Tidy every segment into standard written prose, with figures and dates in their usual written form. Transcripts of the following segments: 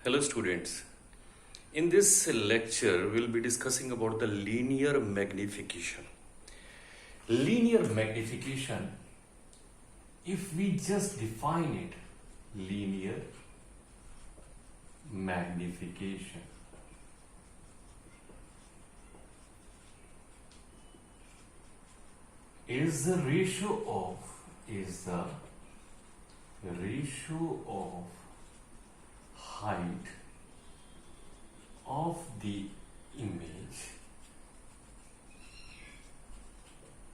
Hello students. In this lecture, we'll be discussing about the linear magnification. Linear magnification, if we just define it, linear magnification is the ratio of height of the image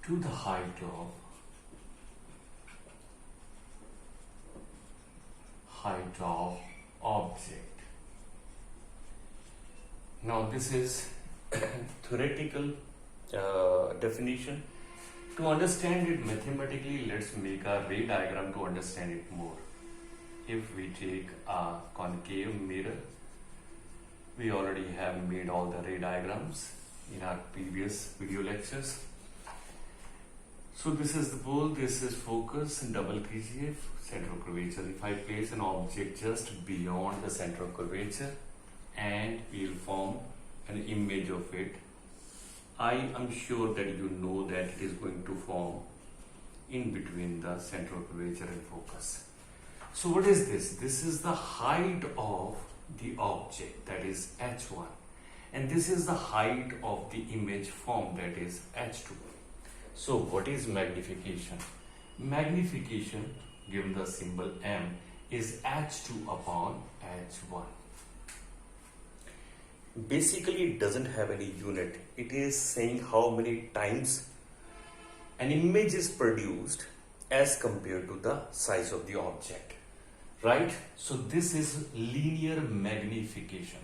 to the height of object. Now this is theoretical definition. To understand it mathematically, let's make a ray diagram to understand it more. If we take a concave mirror, we already have made all the ray diagrams in our previous video lectures. So this is the pole, this is focus, double KGF, center of curvature. If I place an object just beyond the center of curvature and we will form an image of it, I am sure that you know that it is going to form in between the center of curvature and focus. So what is this? This is the height of the object, that is h1, and this is the height of the image formed, that is h2. So what is magnification? Magnification, given the symbol m, is h2 upon h1. Basically, it doesn't have any unit. It is saying how many times an image is produced as compared to the size of the object. Right? So this is linear magnification.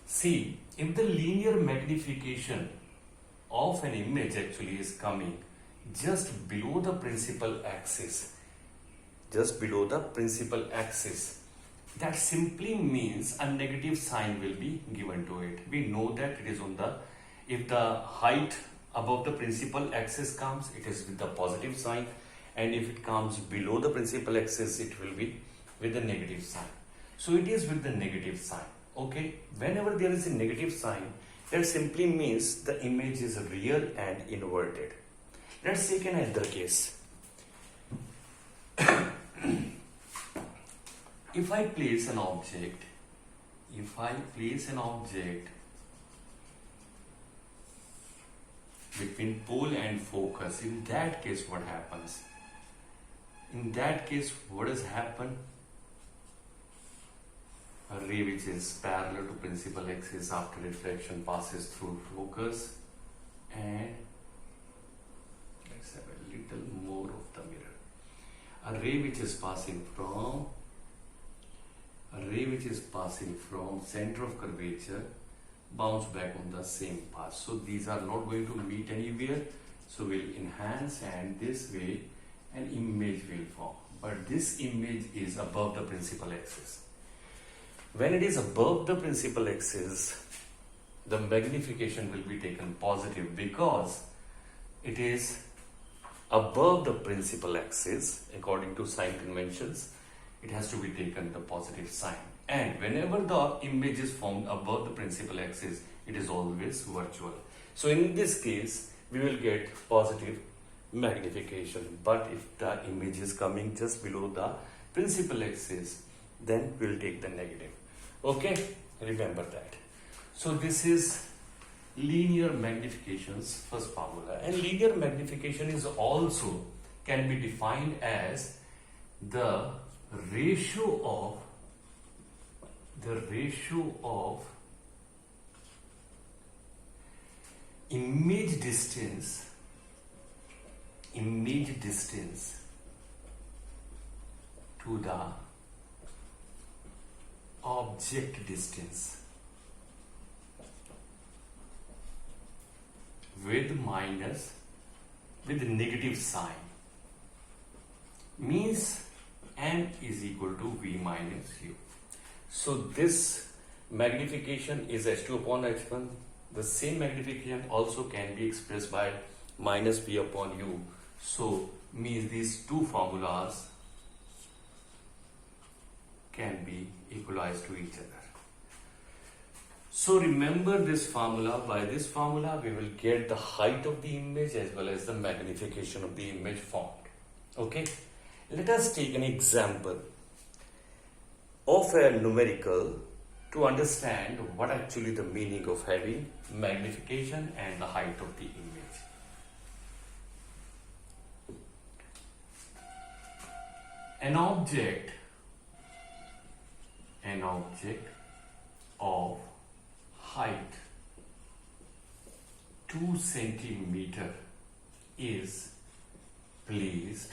See, if the linear magnification of an image actually is coming just below the principal axis, that simply means a negative sign will be given to it. We know that it is if the height above the principal axis comes, it is with the positive sign, and if it comes below the principal axis, it will be with the negative sign. So it is with the negative sign. Okay, whenever there is a negative sign, that simply means the image is real and inverted. Let's take another case. If I place an object between pole and focus, in that case what happens? In that case, what has happened? A ray which is parallel to principal axis after reflection passes through focus, and let's have a little more of the mirror. A ray which is passing from center of curvature bounce back on the same path. So these are not going to meet anywhere. So we'll enhance, and this way an image will form. But this image is above the principal axis. When it is above the principal axis, the magnification will be taken positive because it is above the principal axis. According to sign conventions, it has to be taken the positive sign. And whenever the image is formed above the principal axis, it is always virtual. So in this case, we will get positive magnification. But if the image is coming just below the principal axis, then we'll take the negative. Okay, remember that. So this is linear magnification's first formula. And linear magnification is also can be defined as the ratio of image distance to the object distance with negative sign, means m is equal to v minus u. So this magnification is h2 upon h1. The same magnification also can be expressed by minus v upon u. So means these two formulas can be equalized to each other. So remember this formula. By this formula, we will get the height of the image as well as the magnification of the image formed. Okay, let us take an example of a numerical to understand what actually the meaning of having magnification and the height of the image. An object of height 2 centimeter is placed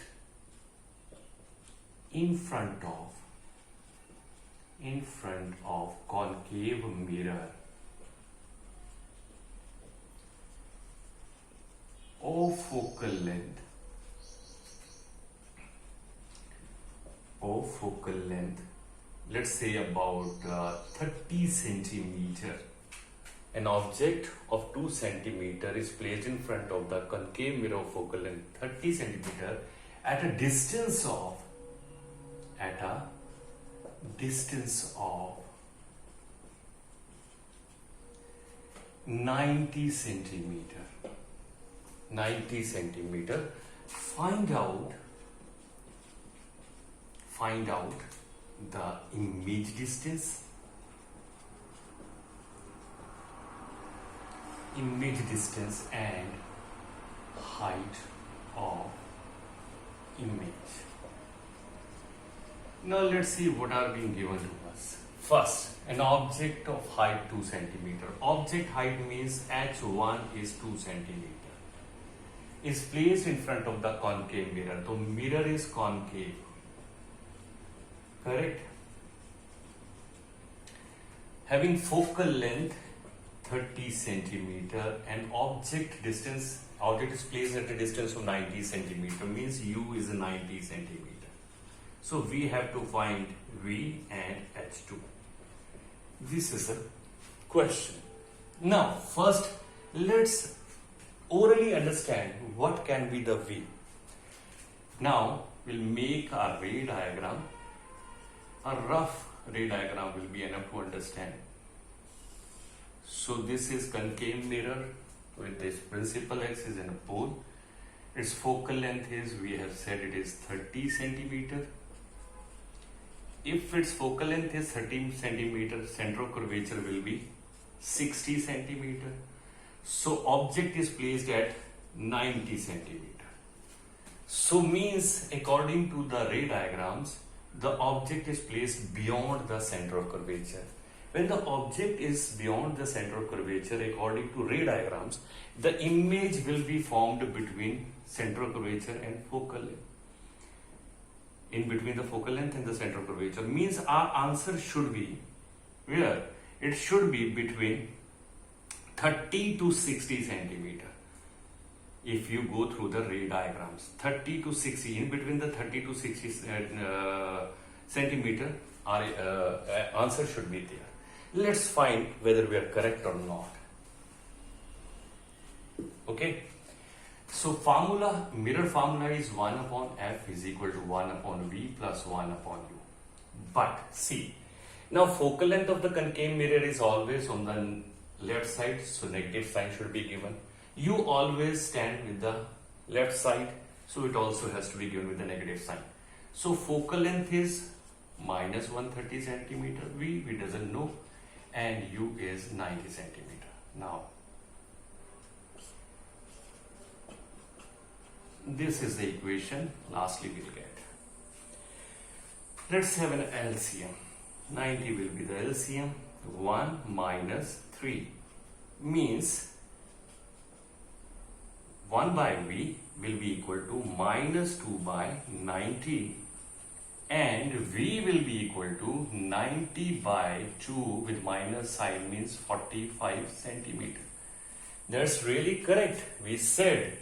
in front of concave mirror of focal length, let's say about 30 centimeter. An object of 2 centimeter is placed in front of the concave mirror of focal length 30 centimeter at a distance of 90 centimeter. Find out the image distance and height of image. Now let's see what are being given to us. First, an object of height 2 centimeter. Object height means H1 is 2 centimeter. Is placed in front of the concave mirror. So mirror is concave. Correct? Having focal length 30 centimeter and object is placed at a distance of 90 centimeter means U is 90 centimeter. So we have to find V and H2. This is a question. Now first let's orally understand what can be the V. Now we'll make a ray diagram. A rough ray diagram will be enough to understand. So this is concave mirror with this principal axis and a pole. Its focal length is, we have said it is 30 centimeter. If its focal length is 30 centimeter, center of curvature will be 60 centimeter. So object is placed at 90 centimeter. So means according to the ray diagrams, the object is placed beyond the center of curvature. When the object is beyond the center of curvature, according to ray diagrams, the image will be formed between center of curvature and focal length. In between the focal length and the center of curvature means our answer should be where? It should be between 30 to 60 centimeter. If you go through the ray diagrams, 30 to 60, in between the 30 to 60 centimeter, our answer should be there. Let's find whether we are correct or not. Okay. So mirror formula is 1 upon F is equal to 1 upon V plus 1 upon U. But see, now focal length of the concave mirror is always on the left side, so negative sign should be given. U always stand with the left side, so it also has to be given with the negative sign. So focal length is minus 130 centimeter, V doesn't know, and U is 90 centimeter. Now, this is the equation, lastly we'll get. Let's have an LCM. 90 will be the LCM. 1 minus 3 means 1 by V will be equal to minus 2 by 90 and V will be equal to 90 by 2 with minus sign means 45 centimeter. That's really correct. We said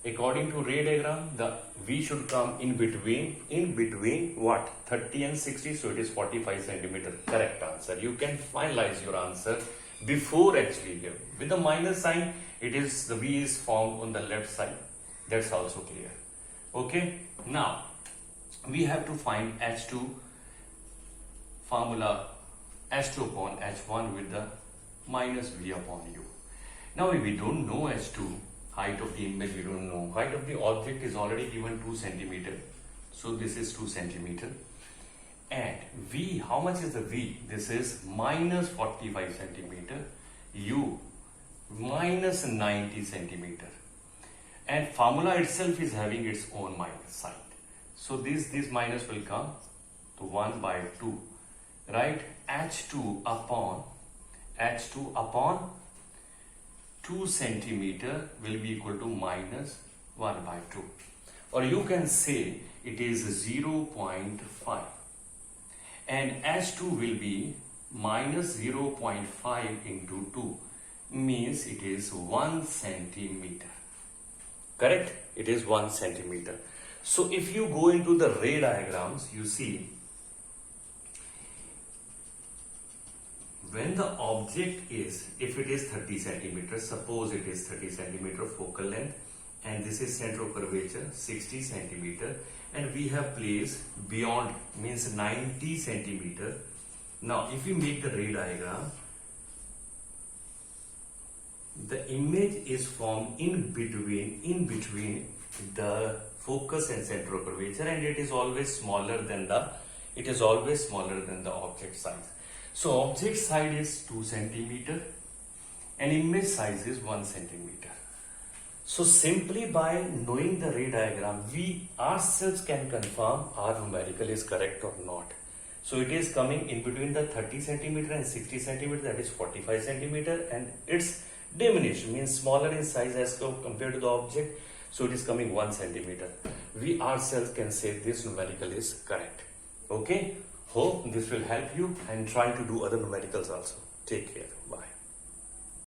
according to ray diagram, the V should come in between what? 30 and 60, so it is 45 centimeter. Correct answer. You can finalize your answer before actually here. With the minus sign, it is the V is formed on the left side. That's also clear. Okay. Now we have to find H2 formula h2 upon h1 with the minus v upon u. Now we don't know h2, height of the image we don't know. Height of the object is already given 2 centimeter. So this is 2 centimeter. And v, how much is the v? This is minus 45 centimeter. U minus 90 centimeter. And formula itself is having its own minus sign. So this minus will come to 1 by 2. Right? h2 upon 2 centimeter will be equal to minus 1 by 2. Or you can say it is 0.5. And h2 will be minus 0.5 into 2, means it is 1 centimeter. Correct? It is 1 centimeter. So if you go into the ray diagrams, you see when the object is, if it is 30 centimeters, suppose it is 30 centimeter focal length, and this is center of curvature 60 centimeter, and we have placed beyond, means 90 centimeter. Now if you make the ray diagram, the image is formed in between the focus and center of curvature, and it is always smaller than the object size. So object size is 2 centimeter and image size is 1 centimeter. So simply by knowing the ray diagram, we ourselves can confirm our numerical is correct or not. So it is coming in between the 30 centimeter and 60 centimeter, that is 45 centimeter, and its diminished, means smaller in size as compared to the object. So it is coming 1 centimeter. We ourselves can say this numerical is correct. Okay? Hope this will help you, and try to do other numericals also. Take care. Bye.